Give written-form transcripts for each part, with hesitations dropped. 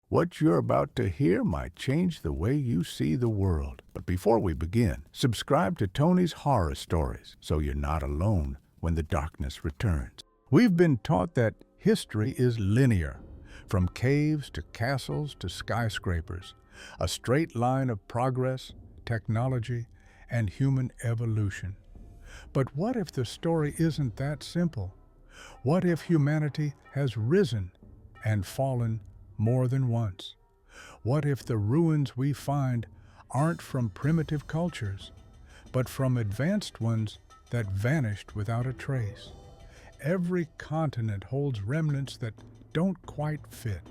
What you're about to hear might change the way you see the world. But before we begin, subscribe to Tony's Horror Stories so you're not alone when the darkness returns. We've been taught that history is linear, from caves to castles to skyscrapers, a straight line of progress, technology, and human evolution. But what if the story isn't that simple? What if humanity has risen and fallen more than once? What if the ruins we find aren't from primitive cultures, but from advanced ones that vanished without a trace? Every continent holds remnants that don't quite fit,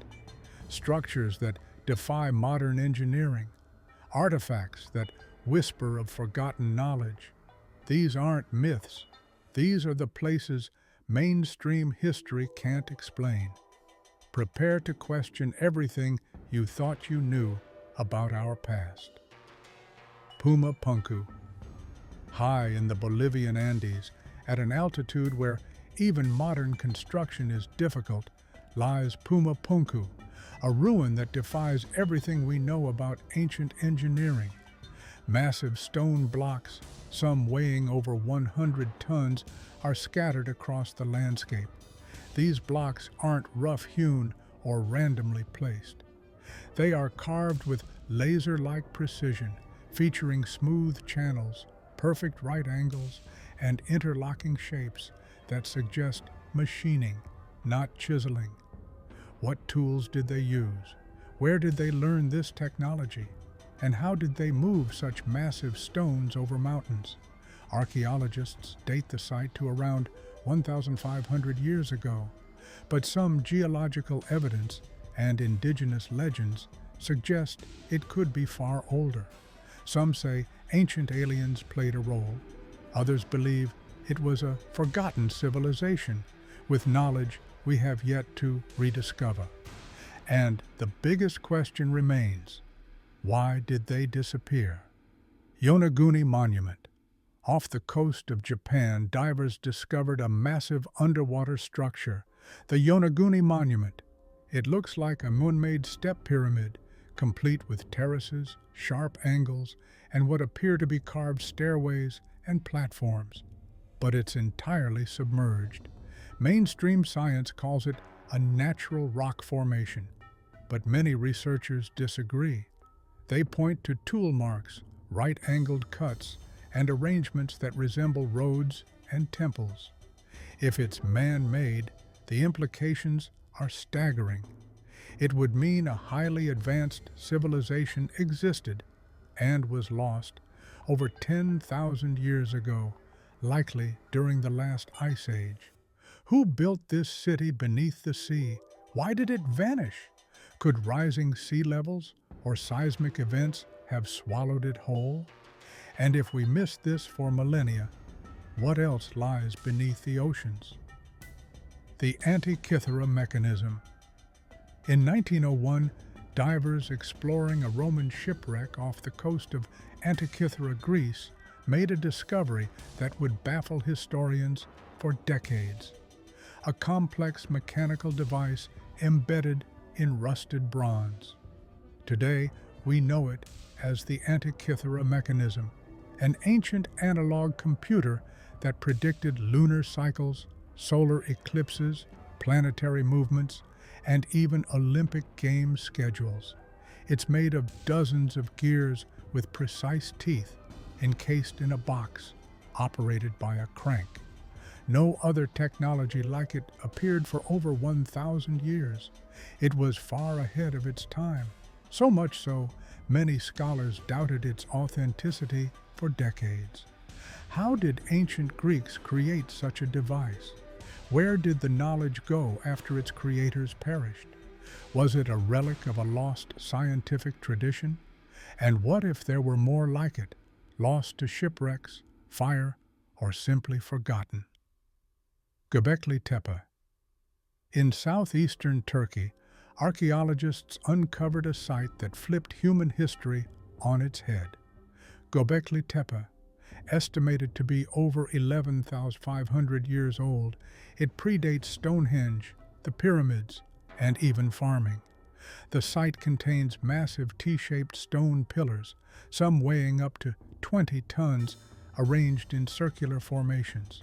structures that defy modern engineering, artifacts that whisper of forgotten knowledge. These aren't myths. These are the places mainstream history can't explain. Prepare to question everything you thought you knew about our past. Puma Punku. High in the Bolivian Andes, at an altitude where even modern construction is difficult, lies Puma Punku, a ruin that defies everything we know about ancient engineering. Massive stone blocks, some weighing over 100 tons, are scattered across the landscape. These blocks aren't rough-hewn or randomly placed. They are carved with laser-like precision, featuring smooth channels, perfect right angles, and interlocking shapes that suggest machining, not chiseling. What tools did they use? Where did they learn this technology? And how did they move such massive stones over mountains? Archaeologists date the site to around 1,500 years ago, but some geological evidence and indigenous legends suggest it could be far older. Some say ancient aliens played a role. Others believe it was a forgotten civilization with knowledge we have yet to rediscover. And the biggest question remains: why did they disappear? Yonaguni Monument. Off the coast of Japan, divers discovered a massive underwater structure, the Yonaguni Monument. It looks like a moon-made step pyramid, complete with terraces, sharp angles, and what appear to be carved stairways and platforms. But it's entirely submerged. Mainstream science calls it a natural rock formation, but many researchers disagree. They point to tool marks, right-angled cuts, and arrangements that resemble roads and temples. If it's man-made, the implications are staggering. It would mean a highly advanced civilization existed and was lost over 10,000 years ago, likely during the last ice age. Who built this city beneath the sea? Why did it vanish? Could rising sea levels or seismic events have swallowed it whole? And if we missed this for millennia, what else lies beneath the oceans? The Antikythera Mechanism. In 1901, divers exploring a Roman shipwreck off the coast of Antikythera, Greece, made a discovery that would baffle historians for decades. A complex mechanical device embedded in rusted bronze. Today, we know it as the Antikythera Mechanism, an ancient analog computer that predicted lunar cycles, solar eclipses, planetary movements, and even Olympic Games schedules. It's made of dozens of gears with precise teeth, encased in a box, operated by a crank. No other technology like it appeared for over 1,000 years. It was far ahead of its time. So much so, many scholars doubted its authenticity for decades. How did ancient Greeks create such a device? Where did the knowledge go after its creators perished? Was it a relic of a lost scientific tradition? And what if there were more like it, lost to shipwrecks, fire, or simply forgotten? Göbekli Tepe. In southeastern Turkey, archaeologists uncovered a site that flipped human history on its head. Göbekli Tepe, estimated to be over 11,500 years old, it predates Stonehenge, the pyramids, and even farming. The site contains massive T-shaped stone pillars, some weighing up to 20 tons, arranged in circular formations.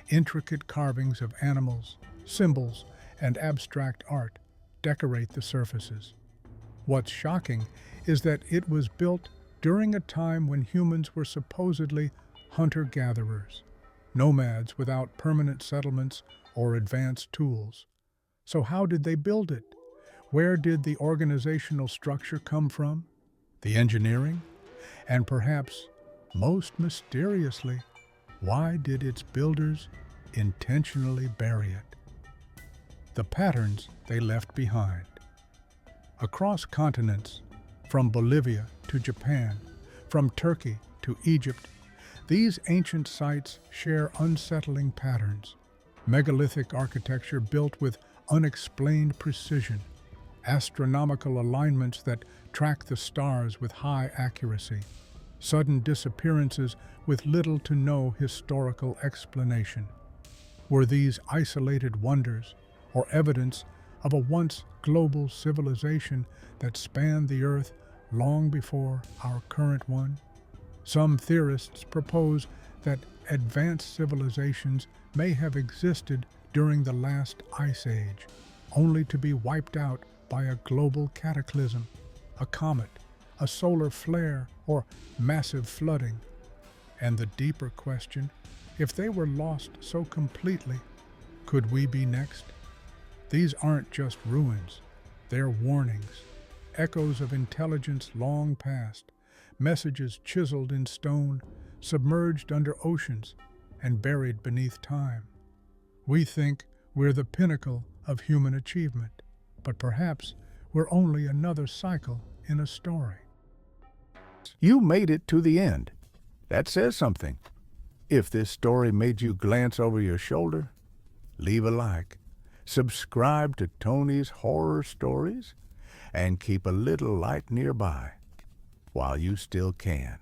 Intricate carvings of animals, symbols, and abstract art decorate the surfaces. What's shocking is that it was built during a time when humans were supposedly hunter-gatherers, nomads without permanent settlements or advanced tools. So how did they build it? Where did the organizational structure come from? The engineering? And perhaps, most mysteriously, why did its builders intentionally bury it? The patterns they left behind. Across continents, from Bolivia to Japan, from Turkey to Egypt, these ancient sites share unsettling patterns. Megalithic architecture built with unexplained precision, astronomical alignments that track the stars with high accuracy, sudden disappearances with little to no historical explanation. Were these isolated wonders, or evidence of a once global civilization that spanned the Earth long before our current one? Some theorists propose that advanced civilizations may have existed during the last ice age, only to be wiped out by a global cataclysm, a comet, a solar flare, or massive flooding. And the deeper question, if they were lost so completely, could we be next? These aren't just ruins, they're warnings, echoes of intelligence long past, messages chiseled in stone, submerged under oceans, and buried beneath time. We think we're the pinnacle of human achievement, but perhaps we're only another cycle in a story. You made it to the end. That says something. If this story made you glance over your shoulder, leave a like, subscribe to Tony's Horror Stories, and keep a little light nearby while you still can.